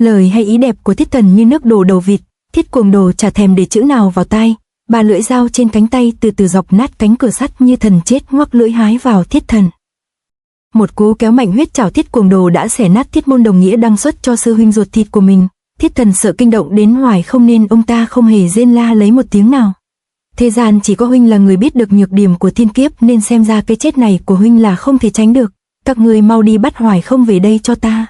Lời hay ý đẹp của Thiết Thần như nước đổ đầu vịt, Thiết Cuồng Đồ chả thèm để chữ nào vào tai, ba lưỡi dao trên cánh tay từ từ dọc nát cánh cửa sắt như thần chết ngoắc lưỡi hái vào Thiết Thần. Một cú kéo mạnh huyết trảo Thiết Cuồng Đồ đã xẻ nát Thiết Môn Đồng Nghĩa đăng xuất cho sư huynh ruột thịt của mình. Thiết Thần sợ kinh động đến Hoài Không nên ông ta không hề rên la lấy một tiếng nào. Thế gian chỉ có huynh là người biết được nhược điểm của thiên kiếp, nên xem ra cái chết này của huynh là không thể tránh được. Các ngươi mau đi bắt Hoài Không về đây cho ta.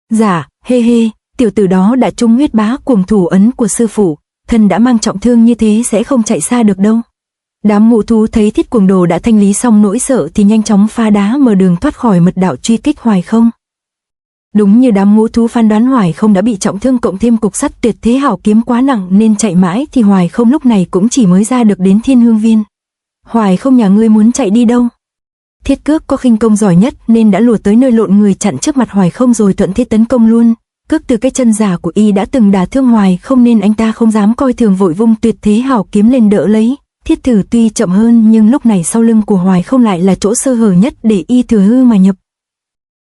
Dạ, hê hê, tiểu tử đó đã trúng huyết bá cuồng thủ ấn của sư phụ, thân đã mang trọng thương như thế sẽ không chạy xa được đâu. Đám ngũ thú thấy Thiết Cuồng Đồ đã thanh lý xong nỗi sợ thì nhanh chóng phá đá mở đường thoát khỏi mật đạo truy kích Hoài Không. Đúng như đám ngũ thú phán đoán, Hoài Không đã bị trọng thương cộng thêm cục sắt tuyệt thế hảo kiếm quá nặng nên chạy mãi thì Hoài Không lúc này cũng chỉ mới ra được đến Thiên Hương Viên. Hoài Không nhà ngươi muốn chạy đi đâu? Thiết Cước có khinh công giỏi nhất nên đã lùa tới nơi lộn người chặn trước mặt Hoài Không rồi thuận thế tấn công luôn. Cước từ cái chân giả của y đã từng đả thương Hoài Không nên anh ta không dám coi thường, vội vung tuyệt thế hảo kiếm lên đỡ lấy. Thiết Thử tuy chậm hơn nhưng lúc này sau lưng của Hoài Không lại là chỗ sơ hở nhất để y thừa hư mà nhập.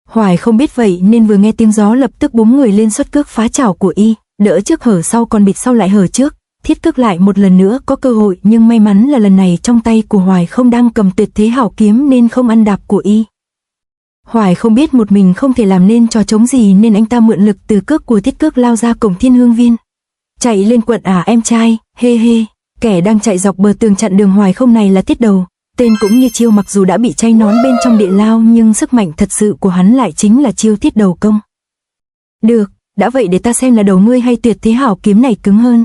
Hoài Không biết vậy nên vừa nghe tiếng gió lập tức búng người lên xuất cước phá chảo của y, đỡ trước hở sau còn bịt sau lại hở trước. Thiết Cước lại một lần nữa có cơ hội, nhưng may mắn là lần này trong tay của Hoài Không đang cầm tuyệt thế hảo kiếm nên không ăn đạp của y. Hoài Không biết một mình không thể làm nên trò trống gì nên anh ta mượn lực từ cước của Thiết Cước lao ra cổng Thiên Hương Viên. Chạy lên quận à em trai, hê hê. Kẻ đang chạy dọc bờ tường chặn đường Hoài Không này là Thiết Đầu. Tên cũng như chiêu, mặc dù đã bị chay nón bên trong địa lao nhưng sức mạnh thật sự của hắn lại chính là chiêu Thiết Đầu công. Được, đã vậy để ta xem là đầu ngươi hay tuyệt thế hảo kiếm này cứng hơn.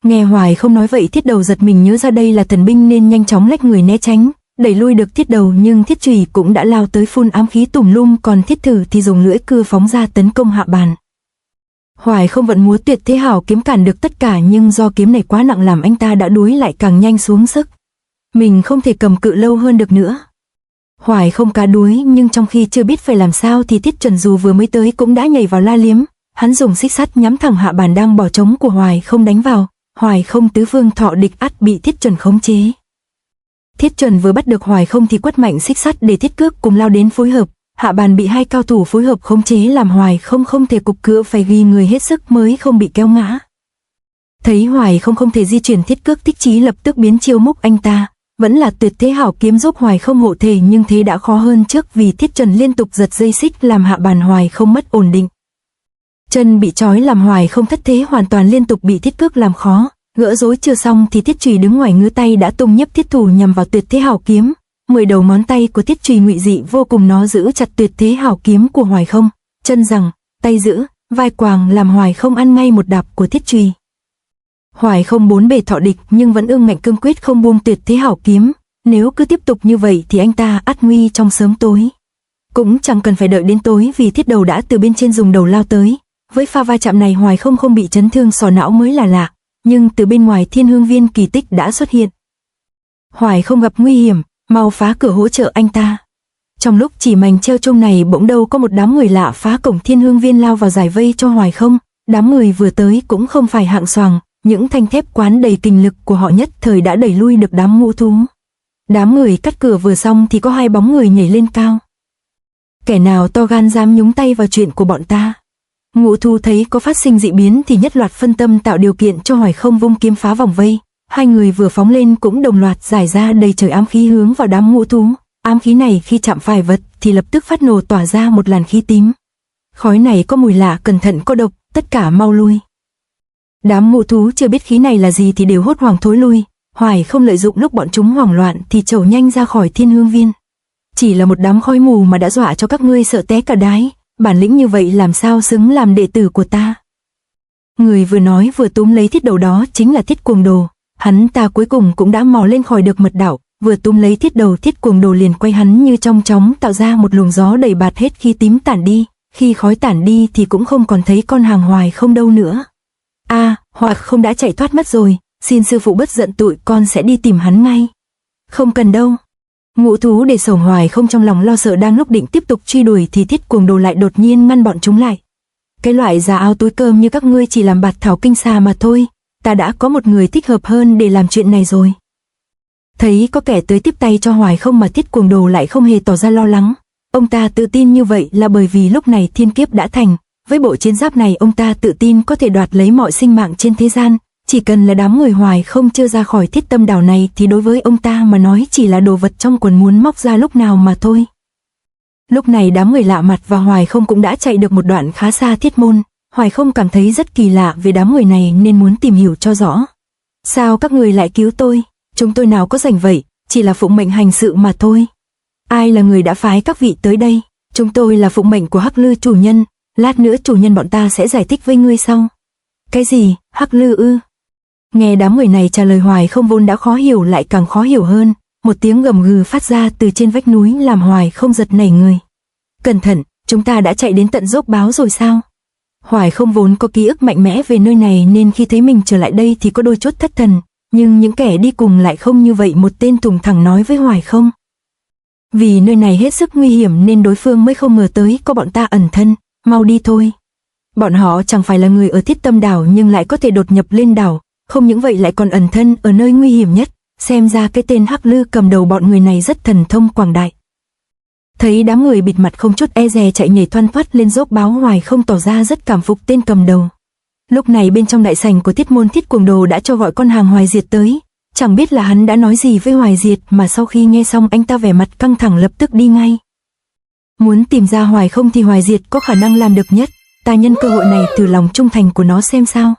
Nghe Hoài Không nói vậy, Thiết Đầu giật mình nhớ ra đây là thần binh nên nhanh chóng lách người né tránh, đẩy lui được Thiết Đầu, nhưng Thiết Chùy cũng đã lao tới phun ám khí tùm lum, còn Thiết Thử thì dùng lưỡi cưa phóng ra tấn công hạ bàn. Hoài Không vận múa tuyệt thế hảo kiếm cản được tất cả, nhưng do kiếm này quá nặng làm anh ta đã đuối lại càng nhanh xuống sức. Mình không thể cầm cự lâu hơn được nữa. Hoài Không cá đuối, nhưng trong khi chưa biết phải làm sao thì Thiết Chuẩn dù vừa mới tới cũng đã nhảy vào la liếm. Hắn dùng xích sắt nhắm thẳng hạ bàn đang bỏ trống của Hoài Không đánh vào. Hoài Không tứ phương thọ địch ắt bị Thiết Chuẩn khống chế. Thiết Chuẩn vừa bắt được Hoài Không thì quất mạnh xích sắt để Thiết Cước cùng lao đến phối hợp. Hạ bàn bị hai cao thủ phối hợp khống chế làm Hoài Không không thể cục cựa, phải ghi người hết sức mới không bị kéo ngã. Thấy Hoài Không không thể di chuyển, Thiết Cước thích chí lập tức biến chiêu múc anh ta. Vẫn là tuyệt thế hảo kiếm giúp Hoài Không hộ thể, nhưng thế đã khó hơn trước vì Thiết Chuẩn liên tục giật dây xích làm hạ bàn Hoài Không mất ổn định. Chân bị trói làm Hoài Không thất thế hoàn toàn, liên tục bị Thiết Cước làm khó. Gỡ rối chưa xong thì Thiết Chùy đứng ngoài ngứa tay đã tung nhấp thiết thủ nhằm vào tuyệt thế hảo kiếm. 10 đầu ngón tay của Thiết Chùy ngụy dị vô cùng, nó giữ chặt tuyệt thế hảo kiếm của Hoài Không, chân rằng, tay giữ, vai quàng làm Hoài Không ăn ngay một đạp của Thiết Chùy. Hoài Không bốn bề thọ địch nhưng vẫn ương ngạnh cương quyết không buông tuyệt thế hảo kiếm, nếu cứ tiếp tục như vậy thì anh ta ắt nguy trong sớm tối. Cũng chẳng cần phải đợi đến tối vì Thiết Đầu đã từ bên trên dùng đầu lao tới. Với pha va chạm này Hoài Không không bị chấn thương sọ não mới là lạ, nhưng từ bên ngoài Thiên Hương Viên kỳ tích đã xuất hiện. Hoài Không gặp nguy hiểm, mau phá cửa hỗ trợ anh ta. Trong lúc chỉ mảnh treo trông này bỗng đâu có một đám người lạ phá cổng Thiên Hương Viên lao vào giải vây cho Hoài Không. Đám người vừa tới cũng không phải hạng xoàng, những thanh thép quán đầy kình lực của họ nhất thời đã đẩy lui được đám ngũ thú. Đám người cắt cửa vừa xong thì có hai bóng người nhảy lên cao. Kẻ nào to gan dám nhúng tay vào chuyện của bọn ta? Ngũ thú thấy có phát sinh dị biến thì nhất loạt phân tâm tạo điều kiện cho Hoài Không vung kiếm phá vòng vây. Hai người vừa phóng lên cũng đồng loạt giải ra đầy trời ám khí hướng vào đám ngũ thú. Ám khí này khi chạm phải vật thì lập tức phát nổ tỏa ra một làn khí tím. Khói này có mùi lạ, cẩn thận có độc, tất cả mau lui. Đám ngũ thú chưa biết khí này là gì thì đều hốt hoảng thối lui. Hoài Không lợi dụng lúc bọn chúng hoảng loạn thì trẩu nhanh ra khỏi Thiên Hương Viên. Chỉ là một đám khói mù mà đã dọa cho các ngươi sợ té cả đái, bản lĩnh như vậy làm sao xứng làm đệ tử của ta. Người vừa nói vừa túm lấy Thiết Đầu đó chính là Thiết Cuồng Đồ. Hắn ta cuối cùng cũng đã mò lên khỏi được mật đạo, vừa túm lấy Thiết Đầu, Thiết Cuồng Đồ liền quay hắn như trong chóng tạo ra một luồng gió đẩy bạt hết khí tím tản đi. Khi khói tản đi thì cũng không còn thấy con hàng Hoài Không đâu nữa. Hoài Không đã chạy thoát mất rồi, xin sư phụ bất giận tụi con sẽ đi tìm hắn ngay. Không cần đâu. Ngũ thú để sổng Hoài Không trong lòng lo sợ, đang lúc định tiếp tục truy đuổi thì Thiết Cuồng Đồ lại đột nhiên ngăn bọn chúng lại. Cái loại già áo túi cơm như các ngươi chỉ làm bạt thảo kinh xà mà thôi, ta đã có một người thích hợp hơn để làm chuyện này rồi. Thấy có kẻ tới tiếp tay cho Hoài Không mà Thiết Cuồng Đồ lại không hề tỏ ra lo lắng. Ông ta tự tin như vậy là bởi vì lúc này thiên kiếp đã thành, Với bộ chiến giáp này ông ta tự tin có thể đoạt lấy mọi sinh mạng trên thế gian, chỉ cần là đám người Hoài không chưa ra khỏi Thiết Tâm đảo này thì đối với ông ta mà nói chỉ là đồ vật trong quần muốn móc ra lúc nào mà thôi. Lúc này đám người lạ mặt và Hoài không cũng đã chạy được một đoạn khá xa Thiết Môn. Hoài không cảm thấy rất kỳ lạ về đám người này nên muốn tìm hiểu cho rõ. Sao các người lại cứu tôi? Chúng tôi nào có rảnh vậy, chỉ là phụng mệnh hành sự mà thôi. Ai là người đã phái các vị tới đây? Chúng tôi là phụng mệnh của Hắc Lư chủ nhân, lát nữa chủ nhân bọn ta sẽ giải thích với ngươi sau. Cái gì, Hắc Lư ư? Nghe đám người này trả lời Hoài không vốn đã khó hiểu lại càng khó hiểu hơn, một tiếng gầm gừ phát ra từ trên vách núi làm Hoài không giật nảy người. Cẩn thận, chúng ta đã chạy đến tận Dốc Báo rồi sao? Hoài không vốn có ký ức mạnh mẽ về nơi này nên khi thấy mình trở lại đây thì có đôi chút thất thần, nhưng những kẻ đi cùng lại không như vậy. Một tên thùng thẳng nói với Hoài không. Vì nơi này hết sức nguy hiểm nên đối phương mới không ngờ tới có bọn ta ẩn thân, mau đi thôi. Bọn họ chẳng phải là người ở Thiết Tâm đảo nhưng lại có thể đột nhập lên đảo, không những vậy lại còn ẩn thân ở nơi nguy hiểm nhất, xem ra cái tên Hắc Lư cầm đầu bọn người này rất thần thông quảng đại. Thấy đám người bịt mặt không chút e dè chạy nhảy thoăn thoắt lên Dốc Báo, Hoài không tỏ ra rất cảm phục tên cầm đầu. Lúc này bên trong đại sảnh của Thiết Môn, Thiết Cuồng Đồ đã cho gọi con hàng Hoài Diệt tới. Chẳng biết là hắn đã nói gì với Hoài Diệt mà sau khi nghe xong anh ta vẻ mặt căng thẳng lập tức đi ngay. Muốn tìm ra Hoài không thì Hoài Diệt có khả năng làm được nhất, ta nhân cơ hội này thử lòng trung thành của nó xem sao.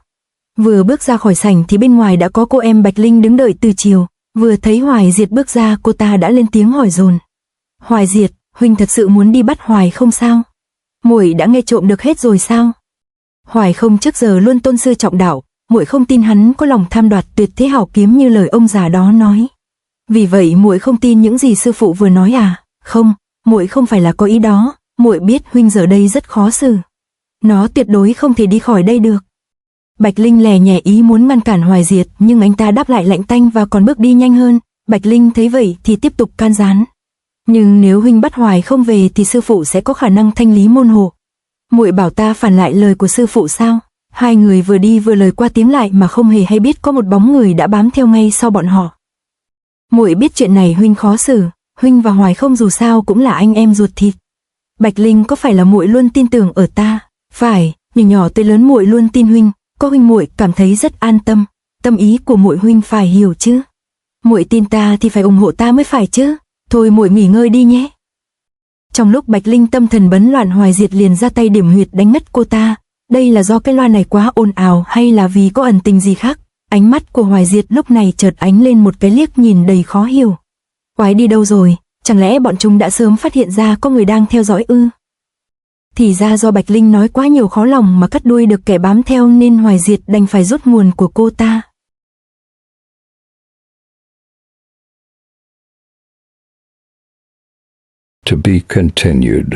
Vừa bước ra khỏi sảnh thì bên ngoài đã có cô em Bạch Linh đứng đợi từ chiều, vừa thấy Hoài Diệt bước ra cô ta đã lên tiếng hỏi dồn. Hoài Diệt, huynh thật sự muốn đi bắt Hoài không sao? Muội đã nghe trộm được hết rồi sao? Hoài không trước giờ luôn tôn sư trọng đạo, muội không tin hắn có lòng tham đoạt tuyệt thế hảo kiếm như lời ông già đó nói. Vì vậy muội không tin những gì sư phụ vừa nói à? Không, muội không phải là có ý đó, muội biết huynh giờ đây rất khó xử. Nó tuyệt đối không thể đi khỏi đây được. Bạch Linh lè nhẹ ý muốn ngăn cản Hoài Diệt nhưng anh ta đáp lại lạnh tanh và còn bước đi nhanh hơn. Bạch Linh thấy vậy thì tiếp tục can gián. Nhưng nếu huynh bắt Hoài không về thì sư phụ sẽ có khả năng thanh lý môn hộ. Muội bảo ta phản lại lời của sư phụ sao? Hai người vừa đi vừa lời qua tiếng lại mà không hề hay biết có một bóng người đã bám theo ngay sau bọn họ. Muội biết chuyện này huynh khó xử, huynh và Hoài không dù sao cũng là anh em ruột thịt. Bạch Linh, có phải là muội luôn tin tưởng ở ta? Phải, từ nhỏ tới lớn muội luôn tin huynh, có huynh muội cảm thấy rất an tâm. Tâm ý của muội huynh phải hiểu chứ. Muội tin ta thì phải ủng hộ ta mới phải chứ. Thôi muội nghỉ ngơi đi nhé. Trong lúc Bạch Linh tâm thần bấn loạn, Hoài Diệt liền ra tay điểm huyệt đánh ngất cô ta. Đây là do cái loa này quá ồn ào hay là vì có ẩn tình gì khác? Ánh mắt của Hoài Diệt lúc này chợt ánh lên một cái liếc nhìn đầy khó hiểu. Quái đi đâu rồi? Chẳng lẽ bọn chúng đã sớm phát hiện ra có người đang theo dõi ư? Thì ra do Bạch Linh nói quá nhiều khó lòng mà cắt đuôi được kẻ bám theo nên Hoài Diệt đành phải rút nguồn của cô ta. To be continued.